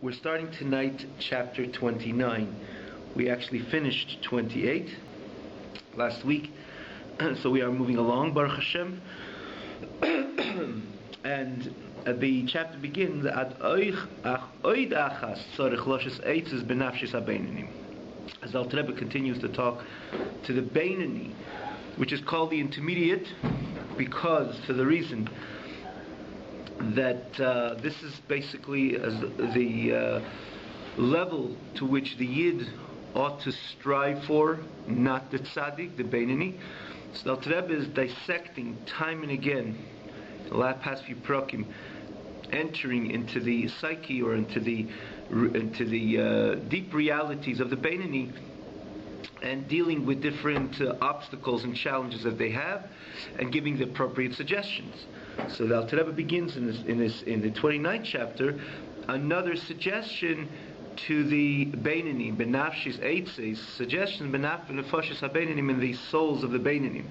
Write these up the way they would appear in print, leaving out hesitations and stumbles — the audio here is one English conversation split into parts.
We're starting tonight chapter 29. We actually finished 28 last week, so we are moving along, Baruch Hashem. And the chapter begins at oid achas tzarich loshes eitzes benafshis habeinani. As Alter Rebbe continues to talk to the Beinani, which is called the intermediate, because for the reason that this is basically the level to which the Yid ought to strive for, not the Tzaddik, the Beinani. So Alter Rebbe is dissecting time and again, the last past few prakim, entering into the psyche or into the deep realities of the Beinani, and dealing with different obstacles and challenges that they have, and giving the appropriate suggestions. So the Alter Rebbe begins in the 29th chapter another suggestion to the Beinani, benafshis eitzes, suggestions benafshis habeinim, in the souls of the Beinani.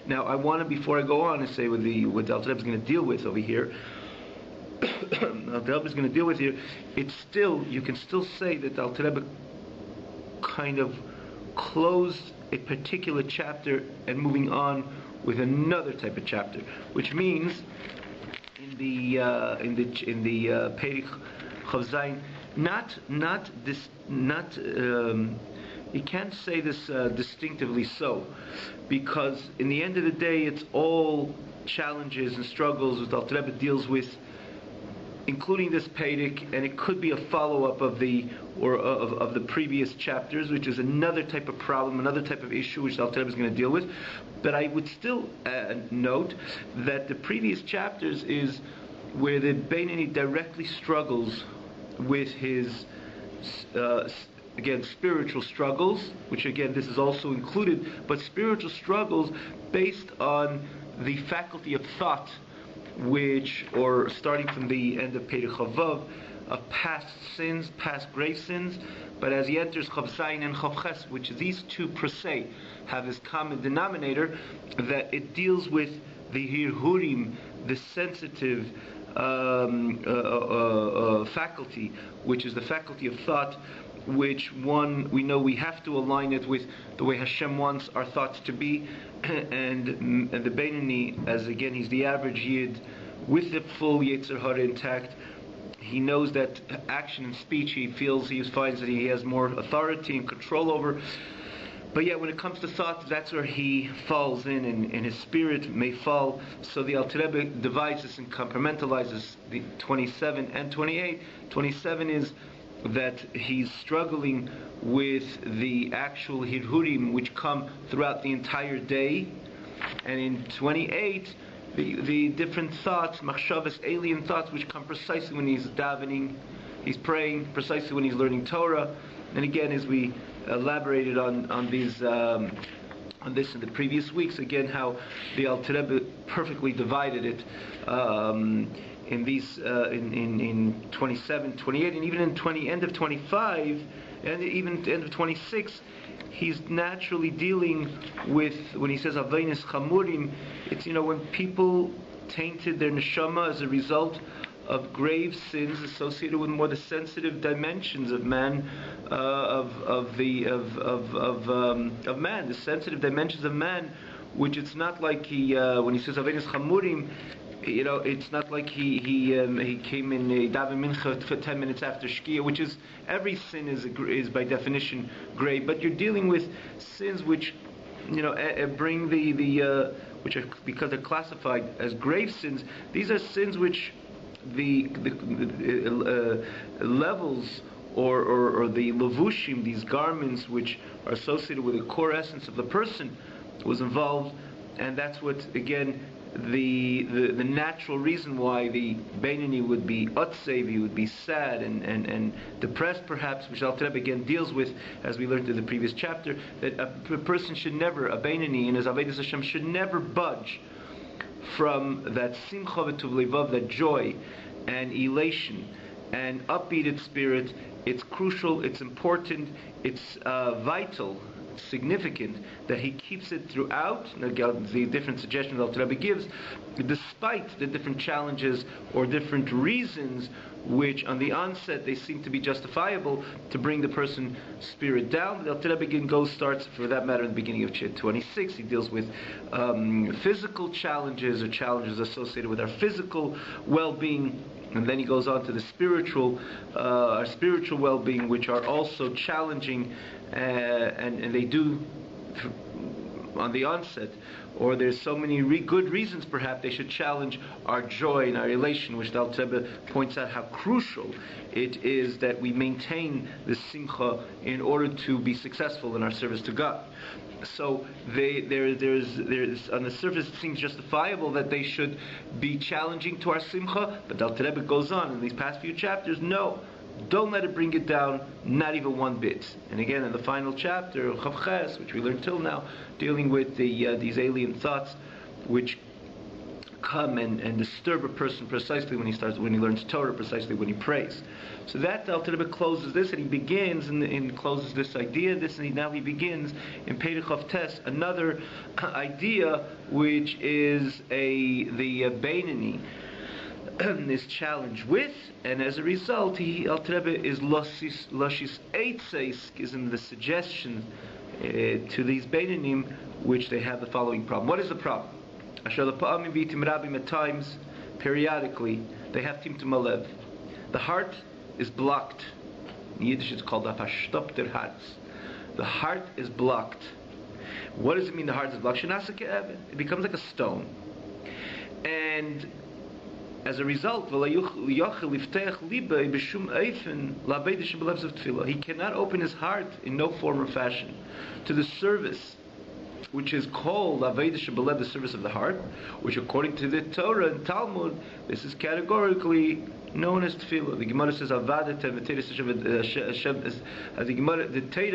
Now, I want to, before I go on, and say what the Alter Rebbe is going to deal with over here. Alter Rebbe is going to deal with here. It's still, you can still say that the Alter Rebbe kind of closed a particular chapter and moving on with another type of chapter, which means in the Perich Chav Zayin, you can't say this distinctively so, because in the end of the day, it's all challenges and struggles that Alter Rebbe deals with, including this Perich, and it could be a follow-up of the previous chapters, which is another type of problem, another type of issue which Alter Rebbe is going to deal with. But I would still note that the previous chapters is where the Beinani directly struggles with his again, spiritual struggles, which again, this is also included, but spiritual struggles based on the faculty of thought, which, or starting from the end of Perich Chavav, of past sins, past grave sins, but as he enters Chav Zayin and Chav Ches, which these two per se have this common denominator, that it deals with the hirhurim, the sensitive faculty, which is the faculty of thought, which we know we have to align it with the way Hashem wants our thoughts to be, and the Beinani, as again he's the average Yid with the full Yetzer Hara intact, he knows that action and speech he finds that he has more authority and control over. But yet when it comes to thought, that's where he falls in, and his spirit may fall. So the Alter Rebbe divides this and compartmentalizes the 27 and 28. 27 is that he's struggling with the actual hirhurim which come throughout the entire day, and in 28 the different thoughts, machshavas, alien thoughts, which come precisely when he's davening, he's praying, precisely when he's learning Torah. And again, as we elaborated on these on this in the previous weeks, again how the Alter Rebbe perfectly divided it in these in 27, 28, and even in end of 25, and even end of 26, he's naturally dealing with, when he says aveinos chamurim, it's, when people tainted their neshama as a result of grave sins associated with more the sensitive dimensions of man, of man, the sensitive dimensions of man, which it's not like he when he says aveinos chamurim, it's not like he came in daven mincha for 10 minutes after shkia, which is, every sin is by definition grave, but you're dealing with sins which bring which are, because they're classified as grave sins, these are sins which the levels or the levushim, these garments which are associated with the core essence of the person, was involved, and that's what, again, the natural reason why the Beinani would be otsev, he would be sad and depressed perhaps, which Alter Rebbe again deals with, as we learned in the previous chapter, that a person should never, a Beinani in his Avodas Hashem, should never budge from that simcha v'tuv levav, that joy and elation and upbeated spirit. It's crucial, it's important, it's vital significant that he keeps it throughout. The different suggestions Alter Rebbe gives, despite the different challenges or different reasons which on the onset they seem to be justifiable to bring the person's spirit down. The Alter Rebbe starts, for that matter, in the beginning of Chit 26. He deals with physical challenges or challenges associated with our physical well-being. And then he goes on to the our spiritual well-being, which are also challenging, and they do, on the onset, or there's so many good reasons perhaps they should challenge our joy and our elation, which the Alter Rebbe points out how crucial it is that we maintain the simcha in order to be successful in our service to God. So there's on the surface it seems justifiable that they should be challenging to our simcha, but the Alter Rebbe goes on in these past few chapters, no, don't let it bring it down, not even one bit. And again, in the final chapter, Chav Ches, which we learned till now, dealing with these alien thoughts which come and disturb a person precisely when he learns Torah, precisely when he prays. So that the Alter Rebbe closes this, and he begins and closes this idea. Now he begins in Perek Chav Tes another idea, which is the Beinoni is challenged with, and as a result, Alter Rebbe is Lashis Eitzeis, gives him the suggestion to these Beinonim, which they have the following problem. What is the problem? At times, periodically, they have Timtum Halev. The heart is blocked. In Yiddish it's called a verstopter Herz. The heart is blocked. What does it mean the heart is blocked? It becomes like a stone. And as a result, he cannot open his heart in no form or fashion to the service which is called Aveda Shebelev, the service of the heart, which according to the Torah and Talmud, this is categorically known as Tefillah. The Gemara says Avadetem, the Torah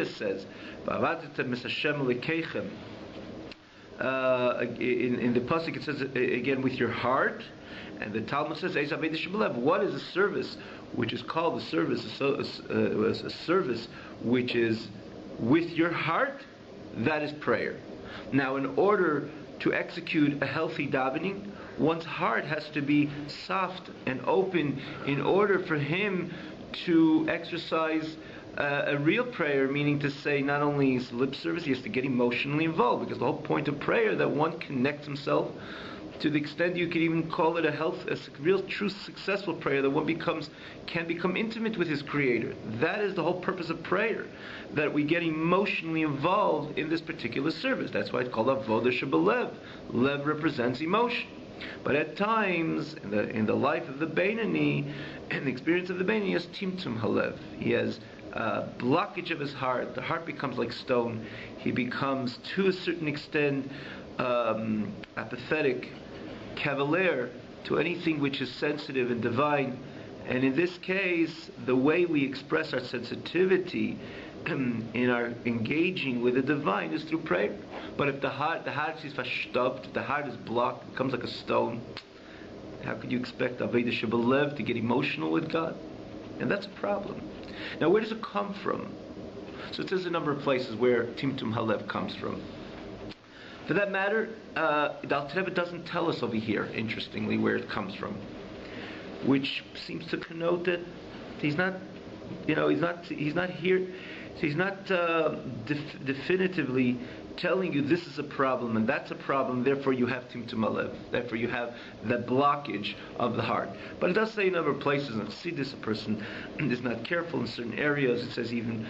says Avadetem es Hashem lekeichem. In the pasuk it says again with your heart, and the Talmud says Eis Aveda Shebelev. What is a service which is called a service? A service which is with your heart. That is prayer. Now, in order to execute a healthy davening, one's heart has to be soft and open in order for him to exercise a real prayer, meaning to say not only his lip service, he has to get emotionally involved, because the whole point of prayer is that one connects himself to the extent you could even call it a real, true, successful prayer, that one can become intimate with his Creator. That is the whole purpose of prayer, that we get emotionally involved in this particular service. That's why it's called Avodah Shebelev. Lev represents emotion. But at times, in the life of the Beinoni, in the experience of the Beinoni, he has Timtum Halev. He has blockage of his heart. The heart becomes like stone. He becomes, to a certain extent, apathetic, cavalier to anything which is sensitive and divine. And in this case, the way we express our sensitivity in our engaging with the divine is through prayer. But if the heart is verstopft, the heart is blocked, it becomes like a stone, how could you expect Aveda Shebelev to get emotional with God? And that's a problem. Now, where does it come from? So it says a number of places where Timtum Halev comes from. For that matter, the Alter Rebbe doesn't tell us over here, interestingly, where it comes from, which seems to connote that he's not definitively telling you this is a problem and that's a problem, therefore you have Timtum Halev, therefore you have the blockage of the heart. But it does say in other places, and see this, a person is not careful in certain areas. It says even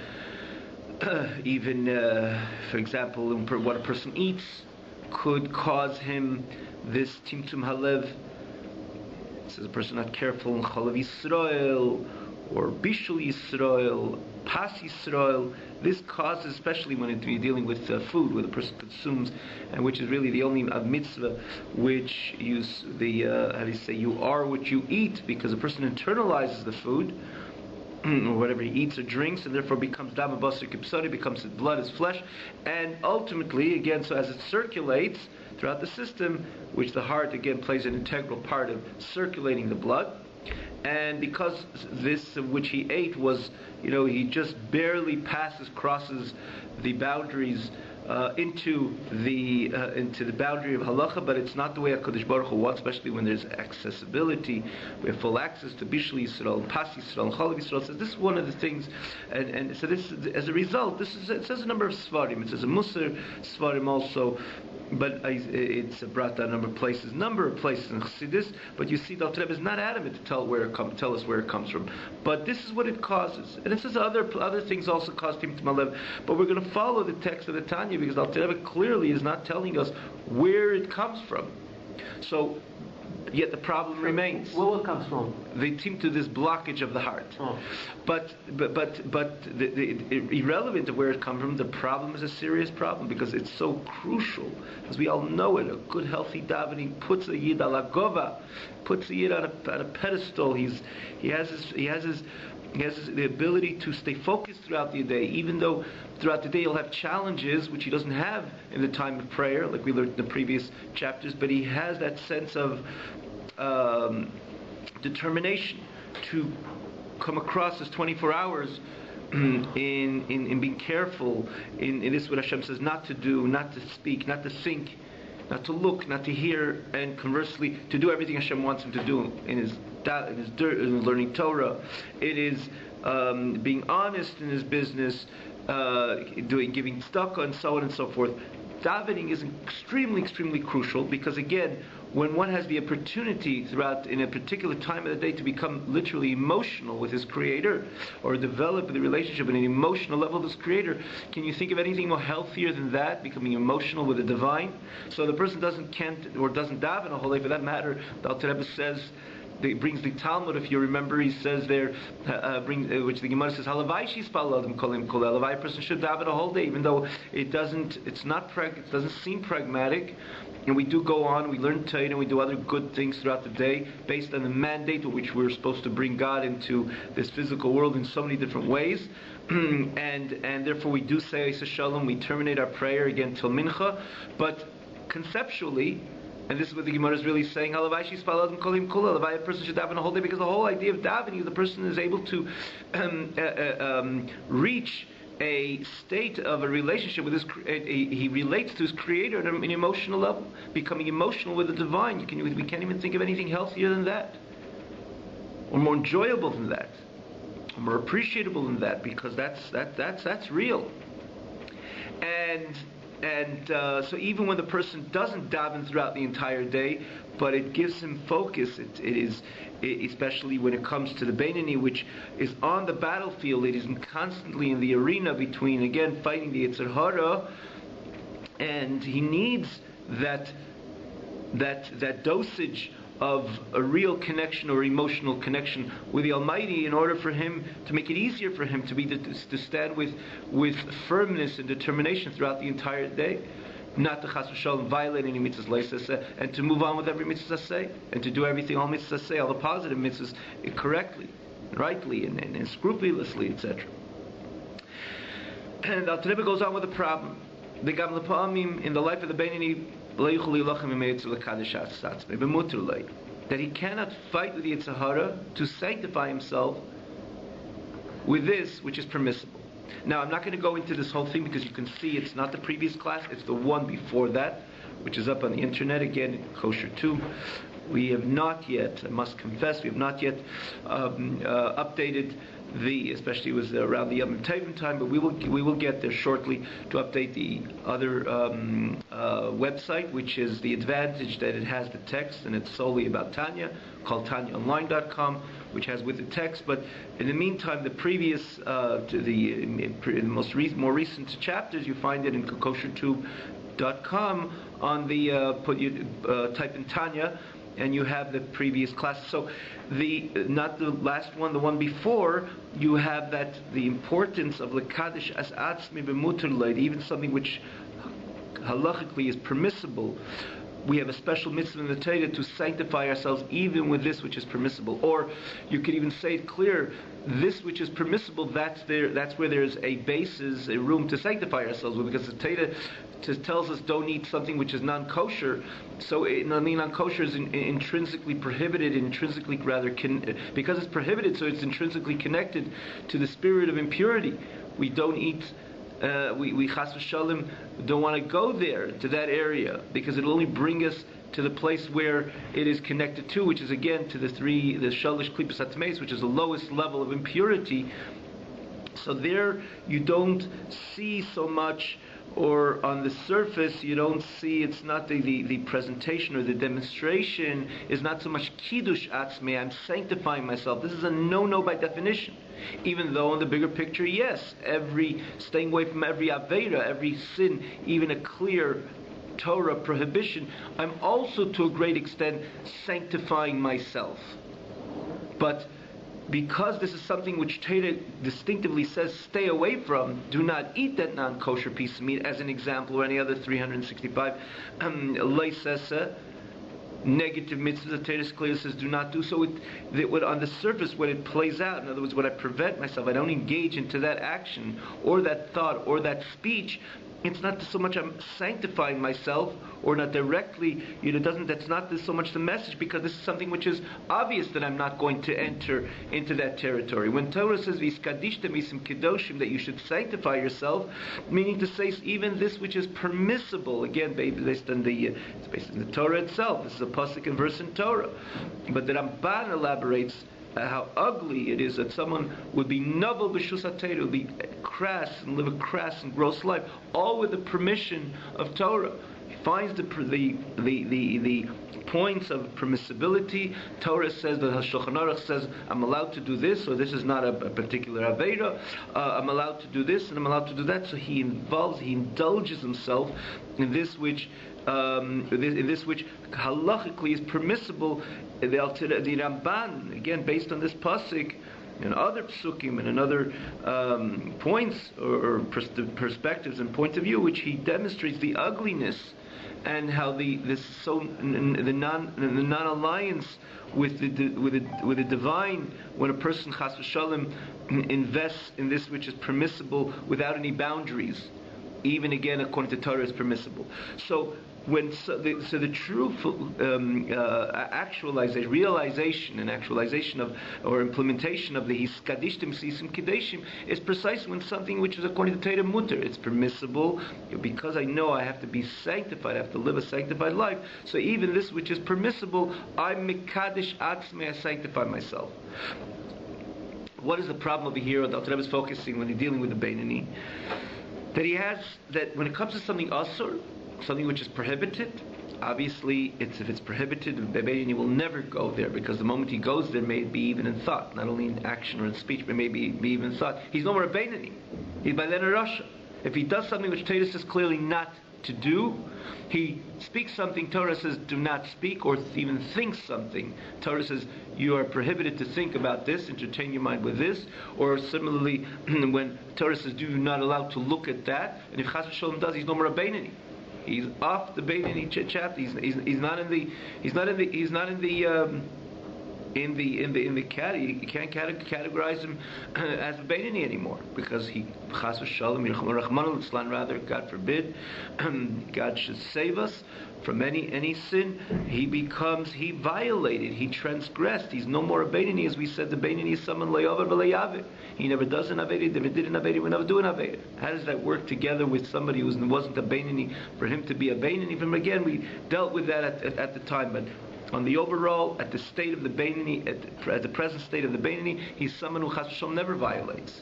for example, what a person eats could cause him this Timtum Halev. It says a person not careful in Chalav Yisrael or Bishul Yisrael, Pas Yisrael. This causes, especially when you're dealing with food, where the person consumes, and which is really the only mitzvah which you are what you eat, because a person internalizes the food, or whatever he eats or drinks, and therefore becomes dama basar kipsari, becomes his blood, his flesh, and ultimately, again, so as it circulates throughout the system, which the heart, again, plays an integral part of circulating the blood, And because this which he ate was, he just barely crosses the boundaries into the boundary of halacha, but it's not the way HaKadosh Baruch Hu wants, especially when there's accessibility. We have full access to Bishul Yisrael, and Pas Yisrael, and Chalav Yisrael. So this is one of the things, and so this, as a result, it says a number of Svarim. It says a Musar Svarim also, but it's brought down a number of places in Chassidus. But you see, the Alter Rebbe is not adamant to tell us where it comes from. But this is what it causes, and it says other things also cause Tim Malev. But we're going to follow the text of the Tanya because the Alter Rebbe clearly is not telling us where it comes from. So, yet the problem remains. Where it comes from? They seem to this blockage of the heart. Oh. But irrelevant of where it comes from, the problem is a serious problem because it's so crucial. As we all know it, a good healthy davening puts a yid ala gova, puts a yid on a pedestal. He has the ability to stay focused throughout the day, even though throughout the day he'll have challenges which he doesn't have in the time of prayer, like we learned in the previous chapters, but he has that sense of determination to come across as 24 hours in being careful in this what Hashem says not to do, not to speak, not to think, not to look, not to hear, and conversely to do everything Hashem wants him to do in learning Torah. It is being honest in his business, giving tzedakah, and so on and so forth. Davening is extremely, extremely crucial because, again, when one has the opportunity in a particular time of the day to become literally emotional with his Creator or develop the relationship at an emotional level with his Creator, can you think of anything more healthier than that, becoming emotional with the Divine? So the person doesn't daven a whole day, for that matter. The Alter Rebbe says, brings the Talmud, if you remember, he says there, which the Gemara says, Halavai sheispal adam kolim kol. A person should daven a whole day, even though it doesn't seem pragmatic. And we do go on, we learn Torah, and we do other good things throughout the day, based on the mandate of which we're supposed to bring God into this physical world in so many different ways. and therefore we do say Eisa Shalom, we terminate our prayer again till Mincha, but conceptually, and this is what the Gemara is really saying, Halavai sheispal adam kolim kol. A person should daven a whole day, because the whole idea of davening is the person is able to reach a state of a relationship with he relates to his Creator on an emotional level, becoming emotional with the Divine. We can't even think of anything healthier than that, or more enjoyable than that, or more appreciable than that, because that's real. And so even when the person doesn't daven throughout the entire day, but it gives him focus, it is, especially when it comes to the Beinoni, which is on the battlefield, it is constantly in the arena between, again, fighting the Yetzer Hara, and he needs that dosage of a real connection or emotional connection with the Almighty in order for him to make it easier for him to stand with firmness and determination throughout the entire day, not to chas v'shalom violate any mitzvahs leisaseh, and to move on with every mitzvah say, and to do everything, all mitzvahs say, all the positive mitzvahs correctly, rightly, and scrupulously, etc. And Alter Rebbe goes on with the problem. The Gam Lepa'amim in the life of the Beinoni, that he cannot fight with the Yetzer Hara to sanctify himself with this which is permissible. Now, I'm not going to go into this whole thing because you can see it's not the previous class, it's the one before that, which is up on the internet again, Kosher Tube. We have not yet, I must confess, we have not yet updated especially it was around the Yom Tovim time, but we will get there shortly to update the other website, which is the advantage that it has the text, and it's solely about Tanya, called TanyaOnline.com, which has with the text. But in the meantime, the previous more recent chapters, you find it in KosherTube.com on the type in Tanya, and you have the previous class. So not the last one, the one before, you have that the importance of Lekadosh as atzmi b'mutar leid, even something which halachically is permissible, we have a special mitzvah in the Torah to sanctify ourselves even with this which is permissible. Or you could even say it clear, this which is permissible, that's where there's a basis, a room to sanctify ourselves with, because the Torah tells us don't eat something which is non-kosher. So non-kosher is intrinsically prohibited, because it's prohibited, so it's intrinsically connected to the spirit of impurity. We don't eat, we chas v'shalom don't want to go there, to that area, because it'll only bring us to the place where it is connected to, which is again to the shalish klipas hatmeis, which is the lowest level of impurity. So there you don't see so much, or on the surface you don't see, it's not the presentation or the demonstration is not so much kiddush atzmei, I'm sanctifying myself. This is a no-no by definition. Even though in the bigger picture, yes, staying away from every aveira, every sin, even a clear Torah prohibition, I'm also to a great extent sanctifying myself. But because this is something which Torah distinctively says stay away from, do not eat that non-kosher piece of meat, as an example, or any other 365 negative mitzvahs that Torah clearly says do not do. So on the surface, when it plays out, in other words, when I prevent myself, I don't engage into that action or that thought or that speech, it's not so much I'm sanctifying myself, or not directly, that's not so much the message, because this is something which is obvious that I'm not going to enter into that territory. When Torah says v'yiskadishtem isim kedoshim, that you should sanctify yourself, meaning to say even this which is permissible, again based on the Torah itself. This is a pasuk and verse in Torah, but the Ramban elaborates how ugly it is that someone would be novel b'shus HaTorah, would be crass and live a crass and gross life, all with the permission of Torah. He finds the points of permissibility. Torah says, the Shulchan Aruch says, I'm allowed to do this, or this is not a particular aveira. I'm allowed to do this, and I'm allowed to do that. So he indulges himself in this which halachically is permissible. The Ramban, again based on this pasuk and other psukim and other points or perspectives and points of view, which he demonstrates the ugliness and how the non-alliance with the divine, when a person chas v'shalom invests in this which is permissible without any boundaries, even again according to Torah is permissible. So the true realization and actualization of, or implementation of the hiskadishtim sisim kedeshim is precisely when something which is according to Torah mutter, it's permissible, because I know I have to be sanctified, I have to live a sanctified life. So even this which is permissible, I'm mekadesh atzmei, I sanctify myself. What is the problem over here? Dr. Rebbe is focusing when he's dealing with the Beinani, that when it comes to something asur, something which is prohibited, obviously if it's prohibited, the Beinani will never go there, because the moment he goes there, may be even in thought, not only in action or in speech, but maybe be even in thought, he's no more a Beinani. He's by then a Rasha. If he does something which Torah says clearly not to do, he speaks something Torah says do not speak, or even thinks something Torah says you are prohibited to think about this, entertain your mind with this, or similarly when Torah says you're not allowed to look at that, and if Chas v'Shalom does, he's no more a Beinani. He's off the Beinani chapter. He's not in the category. You can't categorize him as a Beinani anymore, because he chas v'shalom, Rachmana litzlan, rather, God forbid, God should save us from any sin. He violated, he transgressed. He's no more a Beinani. As we said, the Beinani is someone le'over v'le'yaveh. He never does an Aveda, never did an Aveda, we never do an Aveda. How does that work together with somebody who wasn't a Beinani, for him to be a Beinani? From again, we dealt with that at the time, but on the overall, at the state of the Beinani, at the present state of the Beinani, he's someone who Chas v'Shalom never violates.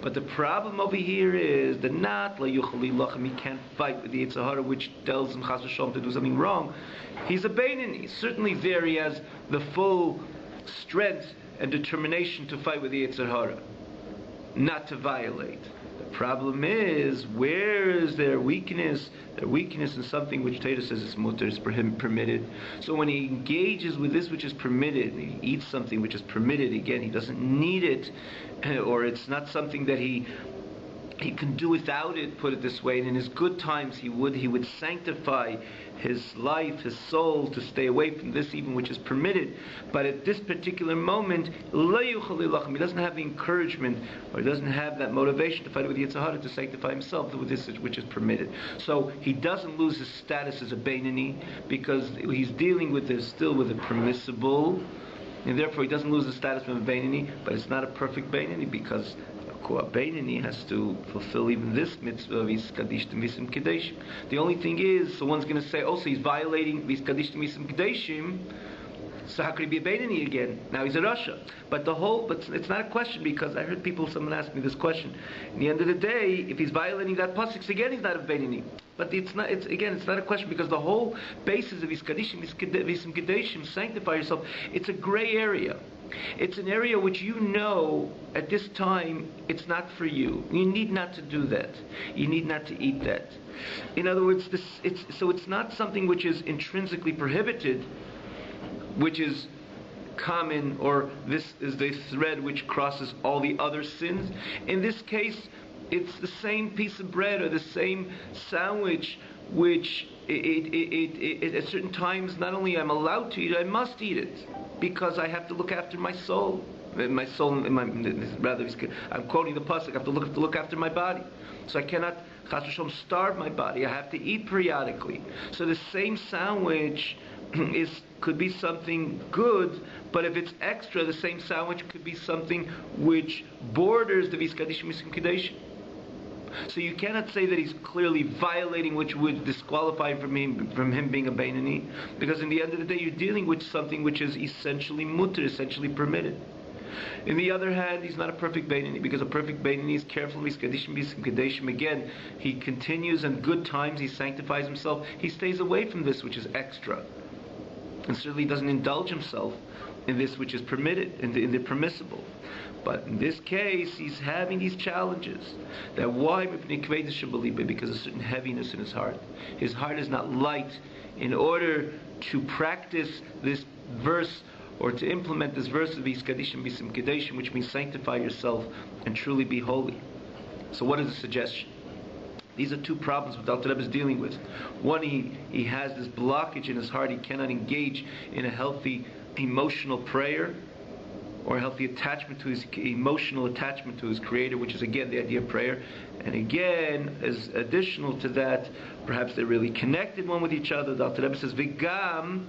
But the problem over here is that not la'yuchali lachem, he can't fight with the Yetzer Hara, which tells him Chas v'Shalom to do something wrong. He's a Beinani. Certainly there he has the full strength and determination to fight with the Yetzer Hara, not to violate. The problem is, where is their weakness? Their weakness in something which Torah says is mutter, is permitted. So when he engages with this which is permitted, he eats something which is permitted, again, he doesn't need it, or it's not something that he he can do without it, put it this way, and in his good times he would sanctify his life, his soul, to stay away from this even which is permitted. But at this particular moment, he doesn't have the encouragement, or he doesn't have that motivation to fight with Yetzer Hara to sanctify himself with this which is permitted. So he doesn't lose his status as a Beinoni, because he's dealing with this still with a permissible, and therefore he doesn't lose the status of a Beinoni, but it's not a perfect Beinoni, because a Beinoni has to fulfill even this mitzvah of Vis Kadishtim Visim Kedeshim. The only thing is, so one's going to say, oh, so he's violating Vis Kadishtim Visim Kedeshim, so how could he be a Beinoni again? Now he's a Rasha. But it's not a question, because I heard someone ask me this question. In the end of the day, if he's violating that pasuk, again he's not a Beinoni. But it's not a question, because the whole basis of Vis Kadishtim Visim Kedeshim, sanctify yourself, it's a gray area. It's an area which at this time it's not for you. You need not to do that. You need not to eat that. In other words, it's not something which is intrinsically prohibited, which is common, or this is the thread which crosses all the other sins. In this case, it's the same piece of bread or the same sandwich which at certain times not only I'm allowed to eat it, I must eat it, because I have to look after my soul. I'm quoting the pasuk. I have to look after my body, so I cannot chas v'shalom starve my body. I have to eat periodically. So the same sandwich could be something good, but if it's extra, the same sandwich could be something which borders the Vis Kadishtim Visim Kedeshim. So you cannot say that he's clearly violating, which would disqualify him from him being a Beinoni, because in the end of the day you're dealing with something which is essentially mutter, essentially permitted. In the other hand, he's not a perfect Beinoni, because a perfect Beinoni is careful with Kadishim Visim Kedeshim. Again, he continues in good times, he sanctifies himself, he stays away from this which is extra, and certainly doesn't indulge himself in this which is permitted, in the permissible. But in this case, he's having these challenges. That why? Because of a certain heaviness in his heart. His heart is not light. In order to practice this verse, or to implement this verse of Vis Kadishtim Visim Kedeshim, which means sanctify yourself and truly be holy. So what is the suggestion? These are two problems that Alter Rebbe is dealing with. One, he has this blockage in his heart. He cannot engage in a healthy emotional prayer, or a healthy attachment to his emotional attachment to his Creator, which is again the idea of prayer. And again, as additional to that, perhaps they're really connected one with each other. The Alter Rebbe says Vigam,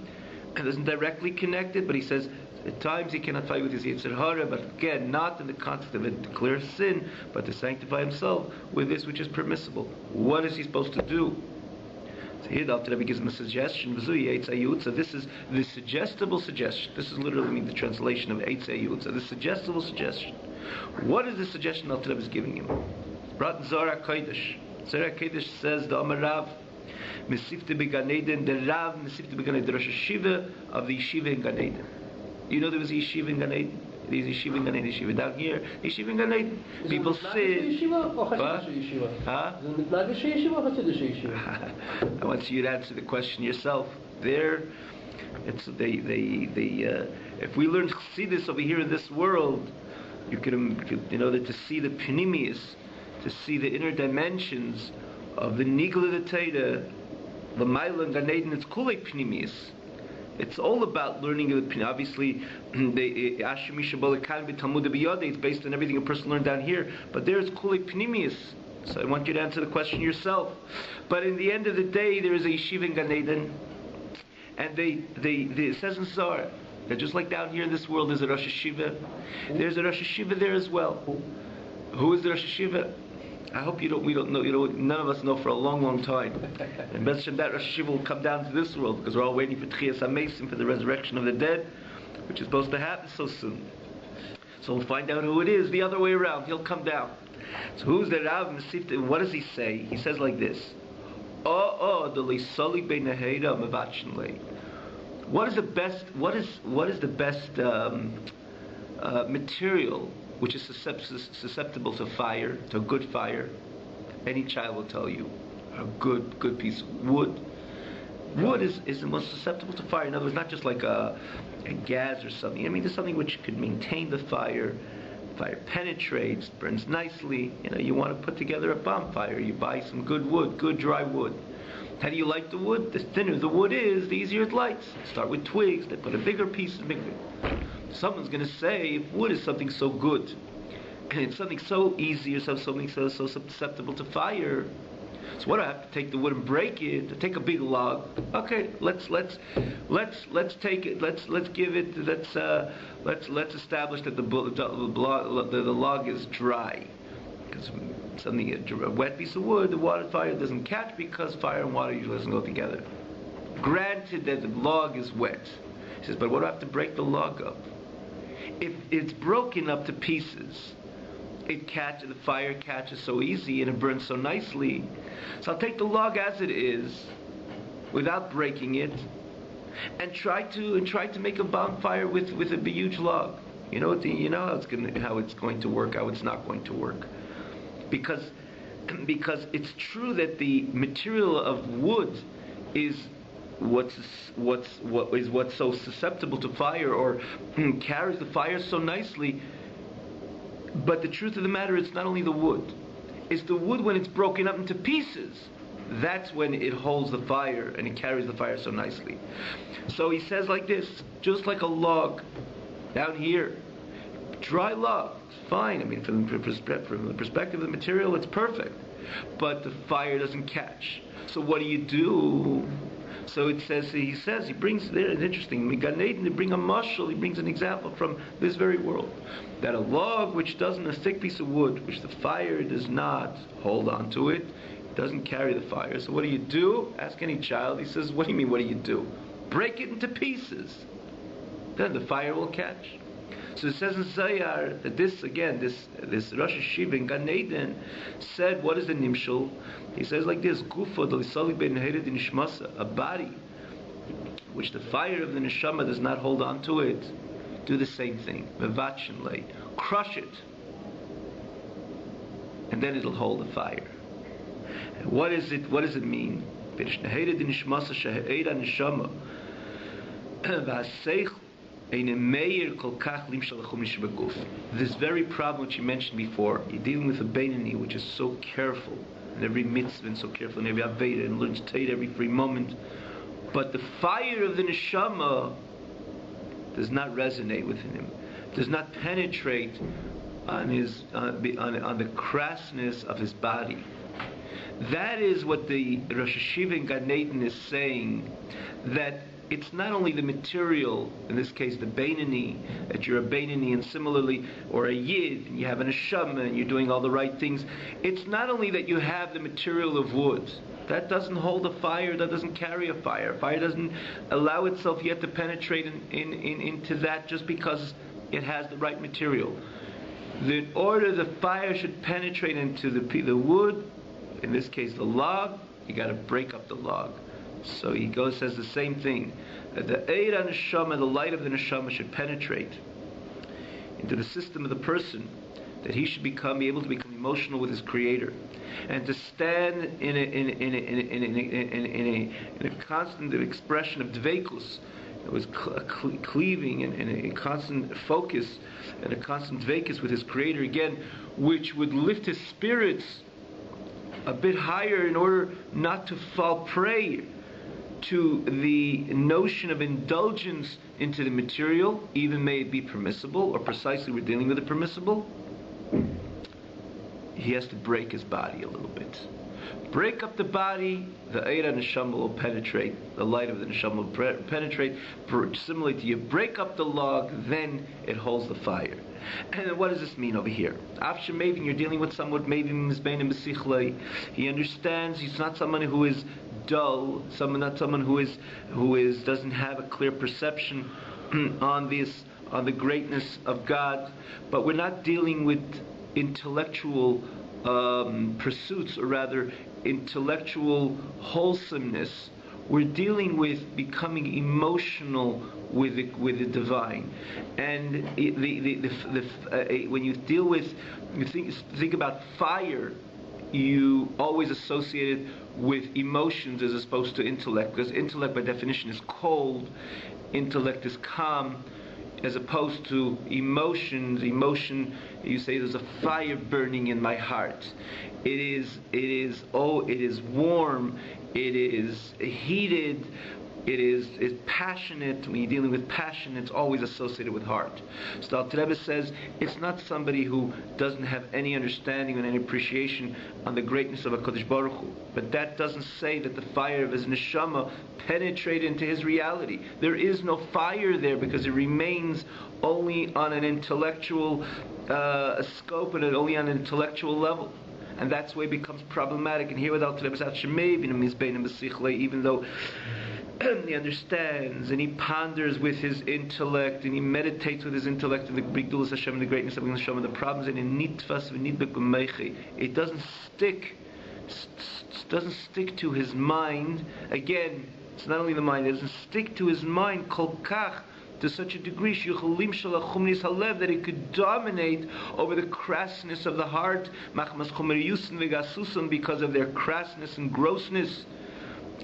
and isn't directly connected, but he says at times he cannot fight with his Yetzer Hara, but again, not in the context of a clear sin, but to sanctify himself with this which is permissible. What is he supposed to do? So here the Alter Rebbe gives him a suggestion. So this is the suggestible suggestion. This is literally the translation of Eitzei Yutza. The suggestible suggestion. What is the suggestion Alter Rebbe is giving him? Brought in Zohar HaKodesh. Zohar HaKodesh says the Amar Rav Mesifte Began Eden, the Rav Mesifte Began Eden, the Rosh Hashiva of the Yeshiva in Gan Eden. You know there was a Yeshiva in Gan Eden? There's Yeshiva in Gan Eden, Yeshiva down here, Yeshiva in Gan Eden. People sit. I want you to answer the question yourself. There, it's if we learn to see this over here in this world, you can that to see the pnimius, to see the inner dimensions of the nigla the Torah, the Maila and Gan Eden, it's kulei pnimius. It's all about learning of the obviously the it's based on everything a person learned down here, but there's kulei pnimius. So I want you to answer the question yourself. But in the end of the day, there is a yeshiva in Gan Eden, and it says in Zohar that just like down here in this world there's a Rosh Hashiva, there's a Rosh Hashiva there as well. Who is the Rosh Hashiva? I hope we don't know, none of us know for a long, long time. And B'ez Hashem, that Rosh Hashiva will come down to this world, because we're all waiting for Tchias HaMesim, for the resurrection of the dead, which is supposed to happen so soon. So we'll find out who it is the other way around. He'll come down. So who's the Rav Mesifte? What does he say? He says like this: what is the best? What is the best material which is susceptible to fire, to a good fire? Any child will tell you, a good piece of wood. Wood is the most susceptible to fire. In other words, not just like a gas or something. I mean, there's something which could maintain the fire, fire penetrates, burns nicely. You want to put together a bonfire. You buy some good wood, good dry wood. How do you light the wood? The thinner the wood is, the easier it lights. Start with twigs. They put a bigger piece. Someone's going to say, if wood is something so good, and it's something so easy, or something so susceptible to fire, so what do I have to take the wood and break it? To take a big log? Okay, let's take it. Let's establish that the log is dry. Because a wet piece of wood, the fire doesn't catch because fire and water usually doesn't go together. Granted that the log is wet. He says, but what do I have to break the log up? If it's broken up to pieces, the fire catches so easy and it burns so nicely. So I'll take the log as it is, without breaking it, and try to make a bonfire with a huge log. You know how it's going to work, how it's not going to work, because it's true that the material of wood is what's so susceptible to fire, or carries the fire so nicely. But the truth of the matter is not only the wood. It's the wood when it's broken up into pieces. That's when it holds the fire and it carries the fire so nicely. So he says like this, just like a log down here, dry log, it's fine. I mean, from the perspective of the material, it's perfect. But the fire doesn't catch. So what do? So he brings there, it's interesting, to bring a mashal, he brings an example from this very world. That a log a thick piece of wood, which the fire does not hold on to it, doesn't carry the fire. So what do? Ask any child. He says, what do you mean, what do? Break it into pieces. Then the fire will catch. So it says in Zayar that this Rosh Hashiva in Gan Eden said, what is the nimshal? He says like this, Gufa d'lisalik ben hered in nishmasa, a body which the fire of the neshama does not hold on to it, do the same thing. Mevatshin lay, crush it, and then it'll hold the fire. And what does it mean? This very problem which you mentioned before, you're dealing with a Beinoni which is so careful in every mitzvah and so careful in every Aveda and learns Torah every free moment, but the fire of the neshama does not resonate within him, does not penetrate on the crassness of his body. That is what the Rosh Hashiva in Gan Eden is saying, that it's not only the material, in this case the Beinoni, that you're a Beinoni, and similarly, or a Yid, and you have an Neshama, and you're doing all the right things. It's not only that you have the material of wood. That doesn't hold a fire, that doesn't carry a fire. Fire doesn't allow itself yet to penetrate into that just because it has the right material. The order the fire should penetrate into the wood, in this case the log, you got to break up the log. So he says the same thing. The Eira Neshama, the light of the Neshama, should penetrate into the system of the person, that he should be able to become emotional with his Creator, and to stand in a constant expression of dveikus. It was cleaving and a constant focus and a constant dveikus with his Creator again, which would lift his spirits a bit higher in order not to fall prey to the notion of indulgence into the material, even may it be permissible, or precisely we're dealing with the permissible. He has to break his body a little bit. Break up the body, the Eira Neshama will penetrate, the light of the Neshama will penetrate. Similarly to you, break up the log, then it holds the fire. And what does this mean over here? After Mavin, you're dealing with someone, maybe he understands, he's not someone who is dull, not someone who doesn't have a clear perception on the greatness of God. But we're not dealing with intellectual pursuits, or rather intellectual wholesomeness. We're dealing with becoming emotional with the divine, and when you think about fire, you always associate it with emotions as opposed to intellect, because intellect by definition is cold, intellect is calm, as opposed to emotions. Emotion, you say there's a fire burning in my heart. It is warm, it is heated, it's passionate. When you're dealing with passion, it's always associated with heart. So the Alter Rebbe says it's not somebody who doesn't have any understanding and any appreciation on the greatness of HaKadosh Baruch Hu. But that doesn't say that the fire of his neshama penetrated into his reality. There is no fire there because it remains only on an intellectual scope and only on an intellectual level. And that's why it becomes problematic. And here with Alter Rebbe says, even though he understands and he ponders with his intellect and he meditates with his intellect and the Bigdulas Hashem and the greatness of Hashem and the problems, and in nitfas v'nidbek b'meichi, it doesn't stick to his mind. Again, it's not only the mind, it doesn't stick to his mind kol kach, to such a degree that it could dominate over the crassness of the heart, because of their crassness and grossness.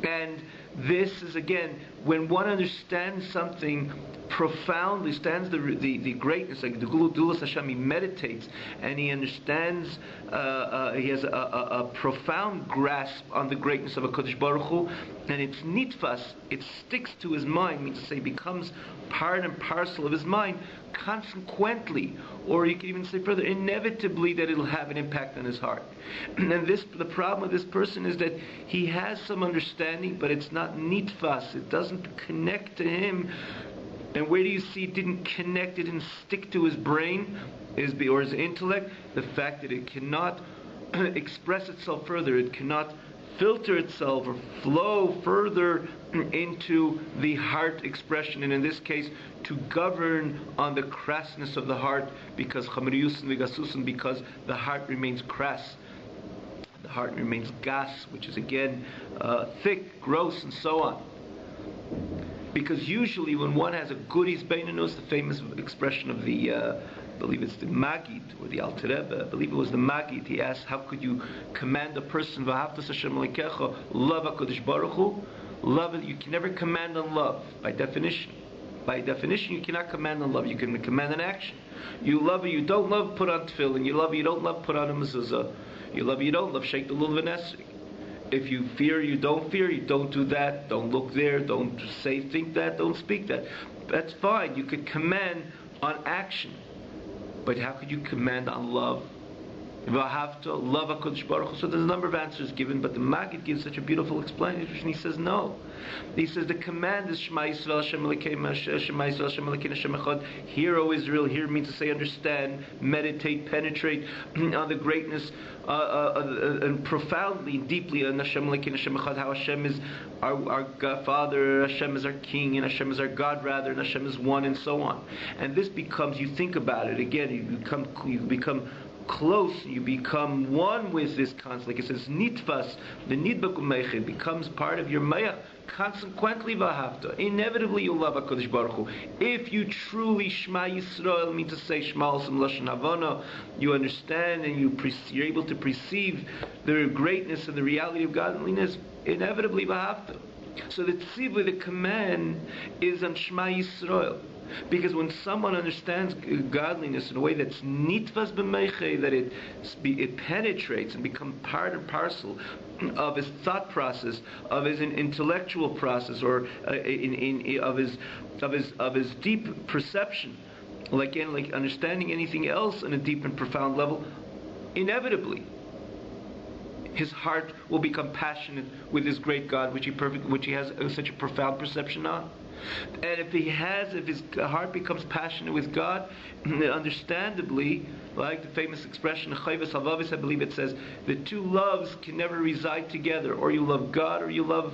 And this is, again, when one understands something profoundly, stands the greatness, like the Gulas Hashem, he meditates and he understands, he has a profound grasp on the greatness of HaKadosh Baruch Hu, and it's nitfas, it sticks to his mind, means to say becomes part and parcel of his mind, consequently, or you can even say further, inevitably, that it'll have an impact on his heart. And the problem with this person is that he has some understanding, but it's not nitfas, it doesn't connect to him. And where do you see it didn't connect, it didn't stick to his brain or his intellect? The fact that it cannot express itself further, it cannot filter itself or flow further into the heart expression, and in this case to govern on the crassness of the heart, because because the heart remains crass, the heart remains gas, which is again thick, gross, and so on. Because usually when one has a goodies beinanus, the famous expression of the I believe it's the Magid or the Alter Rebbe, I believe it was the Magid, he asked, how could you command a person, v'ahavtas Hashem lekecha, love HaKadosh Baruch Hu? Love, you can never command on love, by definition. By definition, you cannot command on love, you can command an action. You love or you don't love, put on tefillin. You love or you don't love, put on a mezuzah. You love or you don't love, shake the lulav and esrog. If you fear, you don't do that, don't look there, don't think that, don't speak that. That's fine, you could command on action. But how could you command on love? V'ahavta, love HaKadosh Baruch Hu. So there's a number of answers given, but the Maggid gives such a beautiful explanation. He says no. He says the command is Shema Yisrael Hashem Elokeinu, Shema Yisrael Hashem Elokeinu Hashem Echad. Hear, O Israel. Hear means to say understand, meditate, penetrate on the greatness and profoundly, deeply on Hashem Elokeinu Hashem Echad. How Hashem is our God, Father, Hashem is our King, and Hashem is our God rather, and Hashem is one, and so on. And this becomes, you think about it again, you become close, you become one with this concept. Like it says, nitfas, the nidbak u'meichid becomes part of your mayach. Consequently, v'ahavta, inevitably you'll love HaKadosh Baruch Hu. If you truly Shema Yisrael, means to say Shema Osam Lashon Havana, you understand and you're able to perceive the greatness and the reality of godliness, inevitably v'ahavta. So the tzivui, the command, is on Shema Yisrael. Because when someone understands godliness in a way that's nitvas b'meichei, that it penetrates and becomes part and parcel of his thought process, of his intellectual process, or of his deep perception, like understanding anything else on a deep and profound level, inevitably his heart will become passionate with his great God, which he has such a profound perception on. And if his heart becomes passionate with God, understandably, like the famous expression, Chayvus Havavis, I believe it says, the two loves can never reside together. Or you love God, or you love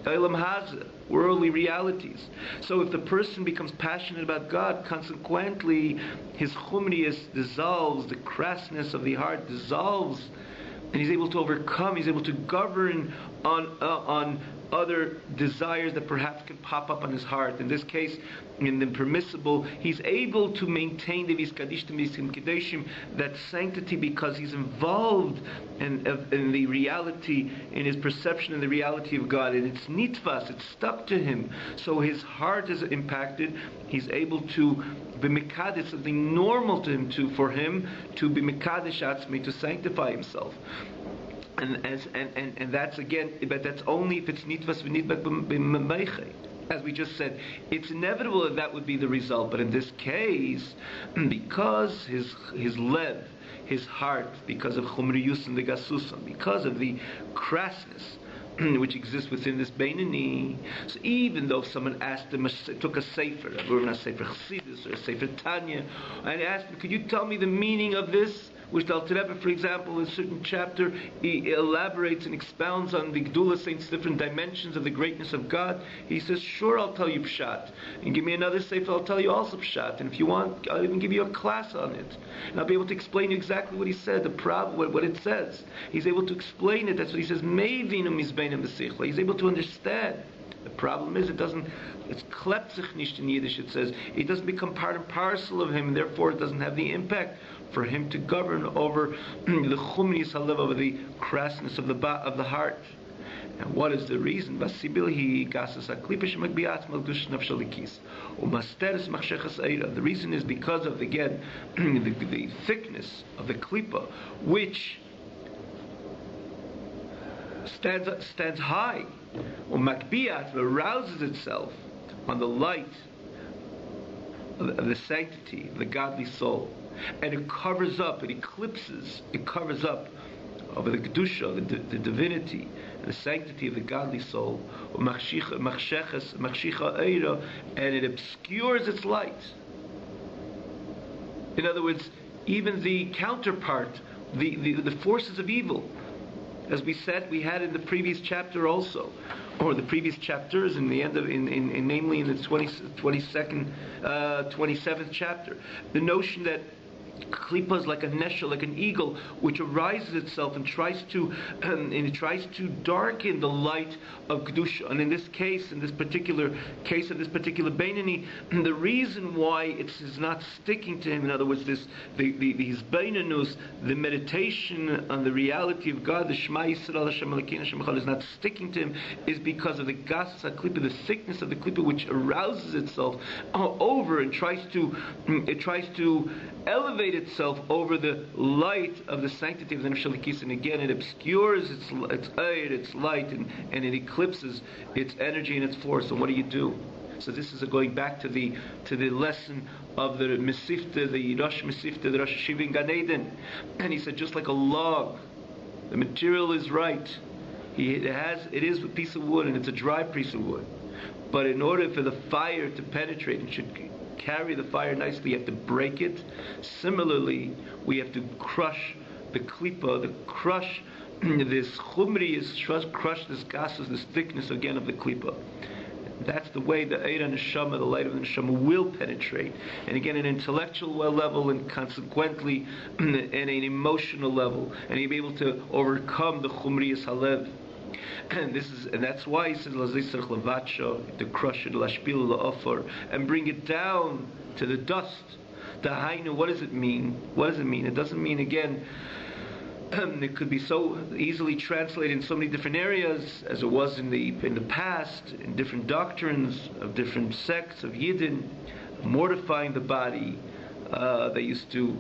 Eilam Hazeh, worldly realities. So if the person becomes passionate about God, consequently, his chumriyus dissolves, the crassness of the heart dissolves, and he's able to overcome, he's able to govern on other desires that perhaps could pop up on his heart. In this case, in the permissible, he's able to maintain the Vizkadishtim Kedeshim, that sanctity, because he's involved in the reality, in his perception of the reality of God, and it's nitvas, it's stuck to him. So his heart is impacted. He's able to be mekadesh, something normal to him, for him to be mekadesh atzmi, to sanctify himself. And that's again, but that's only if it's nitvas v'nidbak b'meichei. As we just said, it's inevitable that would be the result. But in this case, because his lev, his heart, because of chumriyus and the gasusam, because of the crassness which exists within this Beinani, so even though if someone asked him, took a sefer, a sefer Chassidus or a sefer Tanya, and asked him, could you tell me the meaning of this? Which the Alter Rebbe, for example, in a certain chapter, he elaborates and expounds on the Gdula Saints' different dimensions of the greatness of God. He says, sure, I'll tell you Pshat. And give me another sefer, I'll tell you also Pshat. And if you want, I'll even give you a class on it. And I'll be able to explain you exactly what he said, the problem, what it says. He's able to explain it. That's what he says, Meivinu mizbeinu b'sichla. He's able to understand. The problem is, it's klepzich nicht in Yiddish, it says. It doesn't become part and parcel of him, and therefore it doesn't have the impact for him to govern over the chumris halev, over the crassness of the heart. And what is the reason? The reason is because of, again, the thickness of the klipa, which stands high, arouses itself on the light of the sanctity of the godly soul, and it covers up, it covers up over the kedusha, the divinity, and the sanctity of the godly soul, and it obscures its light. In other words, even the counterpart, the forces of evil, as we said, we had in the previous chapter also, or the previous chapters, in the end of, namely in the 27th chapter, the notion that Klipa is like a neshel, like an eagle, which arises itself and tries to darken the light of kedusha. And in this case, in this particular case of this particular Beinani, the reason why it's not sticking to him, in other words, his Beinanus, the meditation on the reality of God, the Shema Yisrael Hashem Elokeinu Hashem Echad, is not sticking to him, is because of the gas klipa, the thickness of the klipa, which arouses itself over and tries to elevate itself over the light of the sanctity of the Nefesh Elikis, and again it obscures its light, and it eclipses its energy and its force. And what do? So this is going back to the lesson of the Mesifta, the Rosh Mesifta, the Rosh Hashiva in Gan Eden. And he said, just like a log, the material is right. It is a piece of wood, and it's a dry piece of wood. But in order for the fire to penetrate, it should carry the fire nicely, you have to break it. Similarly, we have to crush the klipa, crush this chumri, crush this gases, this thickness again of the klipa. That's the way the Eira Neshama, the light of the Neshama, will penetrate. And again, an intellectual level, and consequently, in an emotional level, and he'll be able to overcome the chumriyas halev. And that's why he says to crush it, and bring it down to the dust. Dahainu, what does it mean? It doesn't mean, again, it could be so easily translated in so many different areas, as it was in the past, in different doctrines of different sects of Yidden, mortifying the body. They used to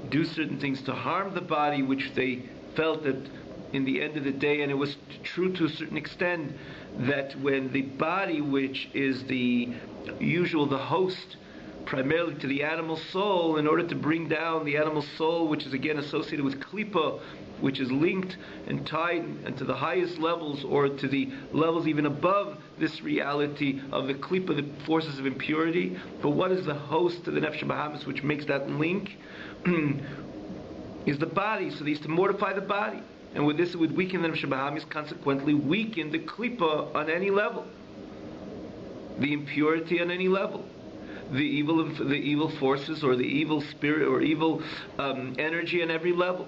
do certain things to harm the body, which they felt that in the end of the day, and it was true to a certain extent, that when the body, which is the host primarily to the animal soul, in order to bring down the animal soul, which is again associated with klipa, which is linked and tied and to the highest levels, or to the levels even above this reality of the klipa, the forces of impurity. But what is the host to the Nefesh Bahamis, which makes that link? Is the body. So they used to mortify the body. And with this, it would weaken the Nefesh Bahamis, consequently weaken the klipa on any level, the impurity on any level, the evil forces, or the evil spirit, or evil energy on every level.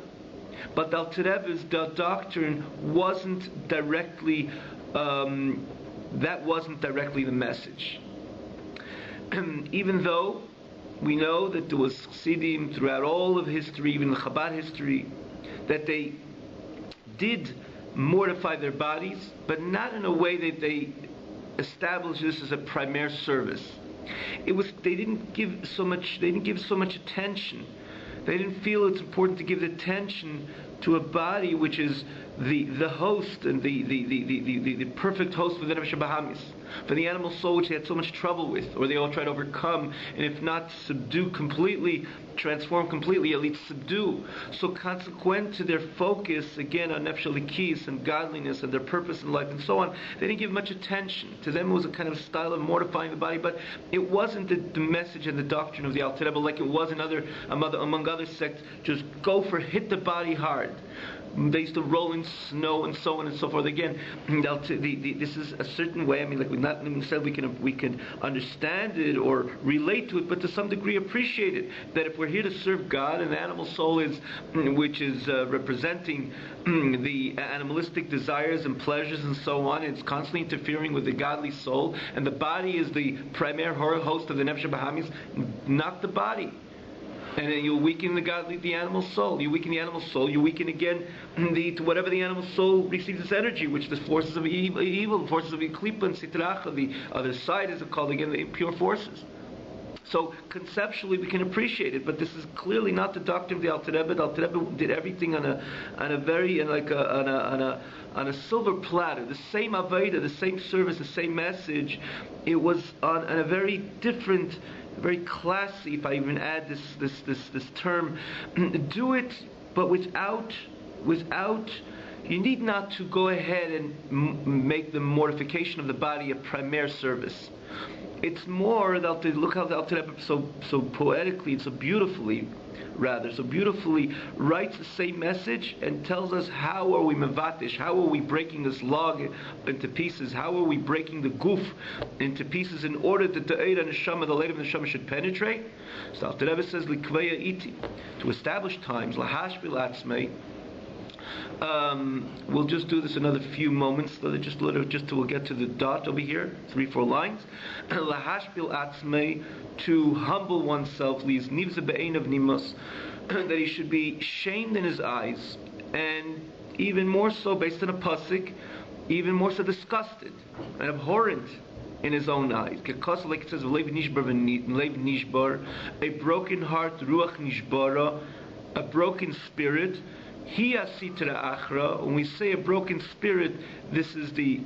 But the Alter Rebbe's doctrine wasn't directly that wasn't directly the message. Even though we know that there was Chassidim throughout all of history, even the Chabad history, that they did mortify their bodies, but not in a way that they established this as a primary service. They didn't give so much attention. They didn't feel it's important to give attention to a body which is the host and the perfect host for the Nefesh Bahamis, for the animal soul which they had so much trouble with, or they all tried to overcome, and if not subdue completely, transform completely, at least subdue. So consequent to their focus, again, on Nefesh Elikis and godliness and their purpose in life and so on, they didn't give much attention. To them it was a kind of style of mortifying the body, but it wasn't the message and the doctrine of the Alter Rebbe like it was in among other sects, just hit the body hard. They used to roll in snow and so on and so forth. Again, this is a certain way. I mean, like we not said we can understand it or relate to it, but to some degree appreciate it. That if we're here to serve God, and the animal soul which is representing the animalistic desires and pleasures and so on, it's constantly interfering with the godly soul, and the body is the primary host of the Nefesh Bahamis. Not the body. And then you weaken the animal soul. You weaken the animal soul. You weaken again whatever the animal soul receives its energy, which the forces of evil, the forces of Eklipa and Sitracha, the other side, is called again the impure forces. So conceptually we can appreciate it, but this is clearly not the doctrine of the Alter Rebbe. The Alter Rebbe did everything on a silver platter. The same avodah, the same service, the same message. It was on a very different, very classy, if I even add this term, do it, but without, you need not to go ahead and make the mortification of the body a primary service. It's more, look how the Alter Rebbe so poetically and so beautifully writes the same message and tells us how are we mevatish, how are we breaking this log into pieces, how are we breaking the guf into pieces in order that the Eid and Neshama, the light of the Neshama, should penetrate. So Alter Rebbe says, Likveya iti, to establish times, lahashbil atzmei. We'll just do this another few moments, just till we'll get to the dot over here, 3-4 lines. Lahashbil atzmei, to humble oneself, liz nivze be'ein of nimos, that he should be shamed in his eyes, and even more so, based on a pasuk, even more so disgusted and abhorrent in his own eyes. Because, like it says, lev nishbar, a broken heart, ruach nishbara, a broken spirit. Hiya sitra achra. When we say a broken spirit, this is the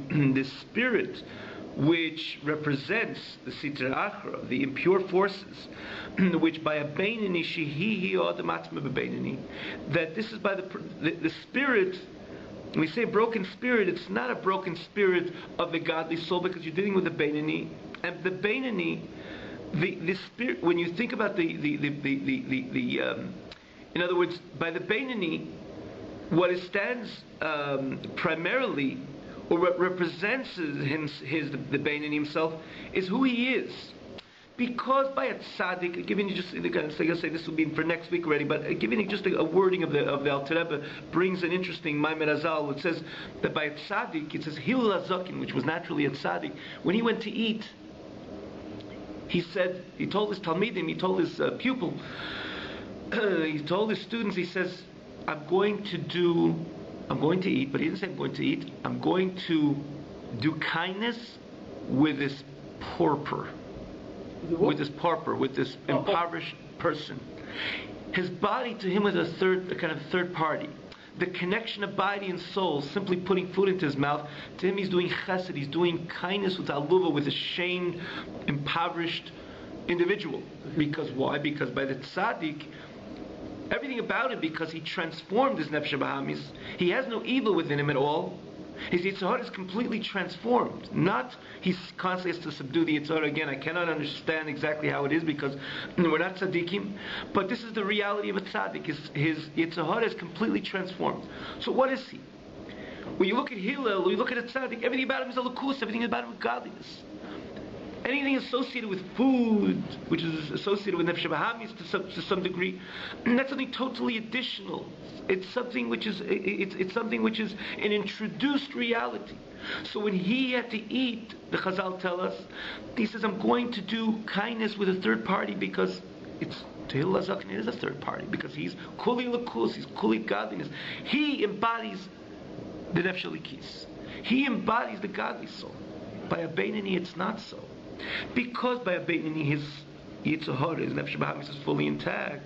spirit which represents the sitra achra, the impure forces, which by a beinani shehi odamatma bebeinani, that this is by the spirit. When we say broken spirit, it's not a broken spirit of the godly soul, because you're dealing with the beinani, and the beinani, the spirit. When you think about in other words, by the beinani, what it stands primarily, or what represents the Beinani himself, is who he is. Because by a tzaddik, giving you just, I'm going to say this will be for next week already, but giving you just a wording of the Alter Rebbe brings an interesting Maimer Azal. It says that by a tzaddik, it says Hillel HaZaken, which was naturally a tzaddik, when he went to eat, he told his talmidim, he told his pupil, he told his students, he says, I'm going to eat, but he didn't say I'm going to eat. I'm going to do kindness with this pauper, with this impoverished person. His body to him was a kind of third party. The connection of body and soul, simply putting food into his mouth, to him he's doing chesed, he's doing kindness with aluva, with a shamed, impoverished individual. Because why? Because by the tzaddik, everything about him, because he transformed his Nefesh Bahamis, he has no evil within him at all. His Yitzhar is completely transformed. Not he constantly has to subdue the Yitzhar again. I cannot understand exactly how it is, because we're not tzaddikim, but this is the reality of a tzaddik. His Yitzhar is completely transformed. So what is he? When you look at Hillel, when you look at a tzaddik, everything about him is a lukus, everything about him is godliness. Anything associated with food, which is associated with Nefesh Bahamis to some degree, that's something totally additional. It's something which is it's something which is an introduced reality. So when he had to eat, the Chazal tell us, he says, I'm going to do kindness with a third party because it's Tehillah Zaken is a third party because he's Kuli Lakus, he's Kuli godliness. He embodies the Nefesh Elikis. He embodies the godly soul. By a Beinoni, it's not so. Because by a Beinoni, his Yitzhahara, his Nefesh Bahamis is fully intact.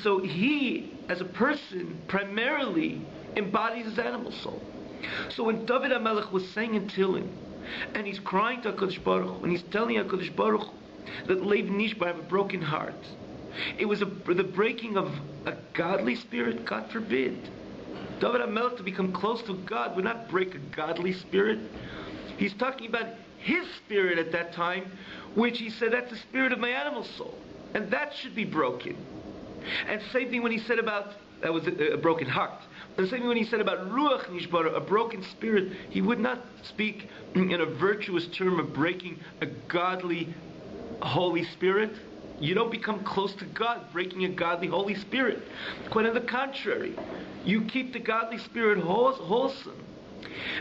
So he, as a person, primarily embodies his animal soul. So when David HaMelech was saying in Tehillim, and he's crying to HaKadosh Baruch Hu, and he's telling HaKadosh Baruch Hu that Leiv Nishbar, I have a broken heart, it was the breaking of a godly spirit, God forbid. David HaMelech, to become close to God, would not break a godly spirit. He's talking about his spirit at that time, which he said, that's the spirit of my animal soul. And that should be broken. And same thing when he said about, that was a broken heart. And same thing when he said about Ruach Nishbar, a broken spirit, he would not speak in a virtuous term of breaking a godly, Holy Spirit. You don't become close to God breaking a godly Holy Spirit. Quite on the contrary, you keep the godly spirit wholesome.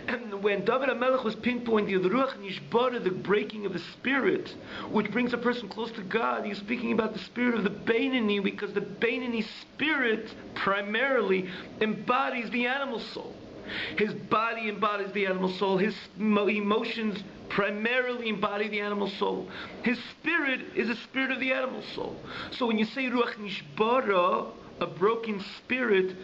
And when David HaMelech was pinpointing the Ruach Nishbara, the breaking of the spirit, which brings a person close to God, he's speaking about the spirit of the Beinoni, because the Beinoni spirit primarily embodies the animal soul. His body embodies the animal soul. His emotions primarily embody the animal soul. His spirit is a spirit of the animal soul. So when you say Ruach Nishbara, a broken spirit,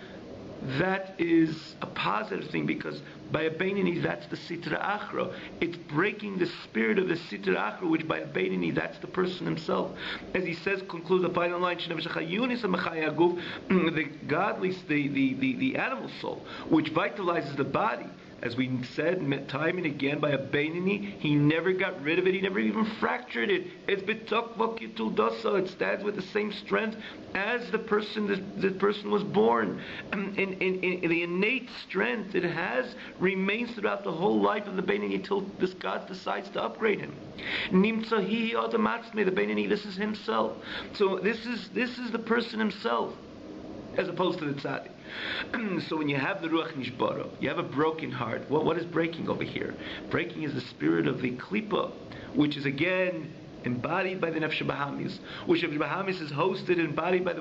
that is a positive thing, because by a Beinoni, that's the Sitra Achra. It's breaking the spirit of the Sitra Achra, which by a Beinoni, that's the person himself. As he says, concludes the final line, the godly, the animal soul, which vitalizes the body. As we said time and again, by a Beinoni, he never got rid of it, he never even fractured it. It's bitok v'kitul dasa. It stands with the same strength as the person was born. In the innate strength it has remains throughout the whole life of the Beinoni until this God decides to upgrade him. Nimtzahi automatically, the Beinoni, this is himself. So this is the person himself, as opposed to the tzaddik. So when you have the Ruach Nishbara, you have a broken heart. What is breaking over here? Breaking is the spirit of the Klippa, which is again embodied by the Nefesh Bahamis, which Nefesh Bahamis is hosted and embodied by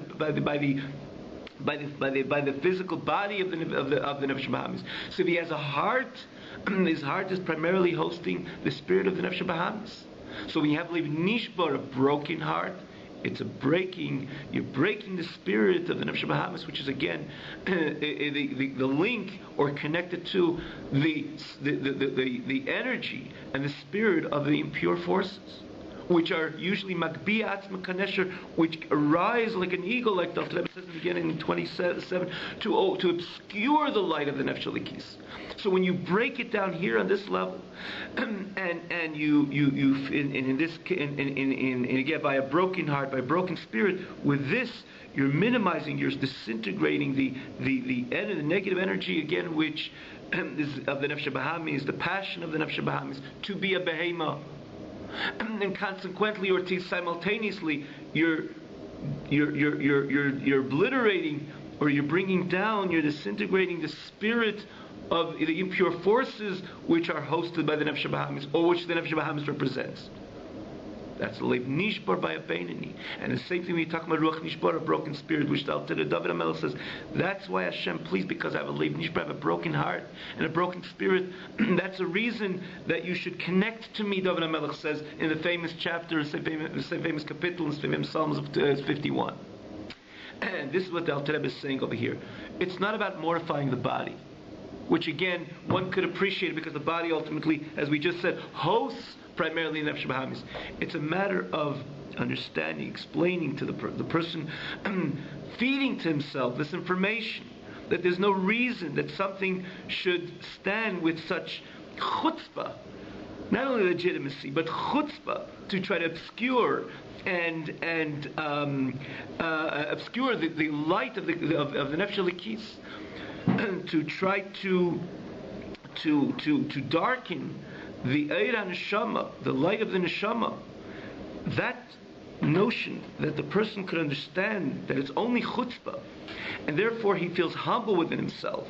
the physical body of the Nefesh Bahamis. So if he has a heart, his heart is primarily hosting the spirit of the Nefesh Bahamis. So when you have Leiv Nishbar, a broken heart, it's you're breaking the spirit of the Nefesh Bahamis, which is again the link or connected to the energy and the spirit of the impure forces, which are usually Magbiya Atzma Kanesher, which arise like an eagle, like the Alter Rebbe says in the beginning in 27, to obscure the light of the Nefesh Elikis. So when you break it down here on this level, and again by a broken heart, by a broken spirit, with this you're minimizing, you're disintegrating the negative energy again, which is of the Nefesh Bahamis, the passion of the Nefesh Bahamis to be a behema. And consequently, or simultaneously, you're obliterating, or you're bringing down, you're disintegrating the spirit of the impure forces which are hosted by the Nefesh Bahamis, or which the Nefesh Bahamis represents. That's the Leiv Nishbar by a Beinoni. And the same thing when you talk about Ruach Nishbar, a broken spirit, which the Alter Rebbe David HaMelech says, that's why Hashem, please, because I have a Leiv Nishbar, I have a broken heart and a broken spirit. That's a reason that you should connect to me, David HaMelech says in the famous chapter, the famous kapitel, in the famous Psalms of 51. And this is what the Alter Rebbe is saying over here. It's not about mortifying the body, which again, one could appreciate because the body ultimately, as we just said, hosts primarily in Nefesh Bahamis. It's a matter of understanding, explaining to the person, feeding to himself this information, that there's no reason that something should stand with such chutzpah, not only legitimacy, but chutzpah, to try to obscure and obscure the light of the Nefesh Elikis, to try to darken the Eira Neshama, the light of the Neshama, that notion that the person could understand that it's only chutzpah, and therefore he feels humble within himself,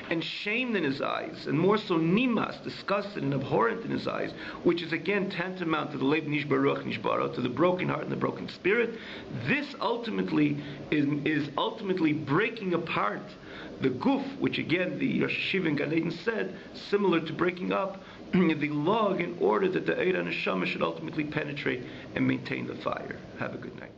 and shamed in his eyes, and more so nimas, disgusted and abhorrent in his eyes, which is again tantamount to the lev nishbaruch nishbara, to the broken heart and the broken spirit. This ultimately is ultimately breaking apart the guf, which again the Rosh Hashiva in Gan Eden said, similar to breaking up the log, in order that the Eira Neshama should ultimately penetrate and maintain the fire. Have a good night.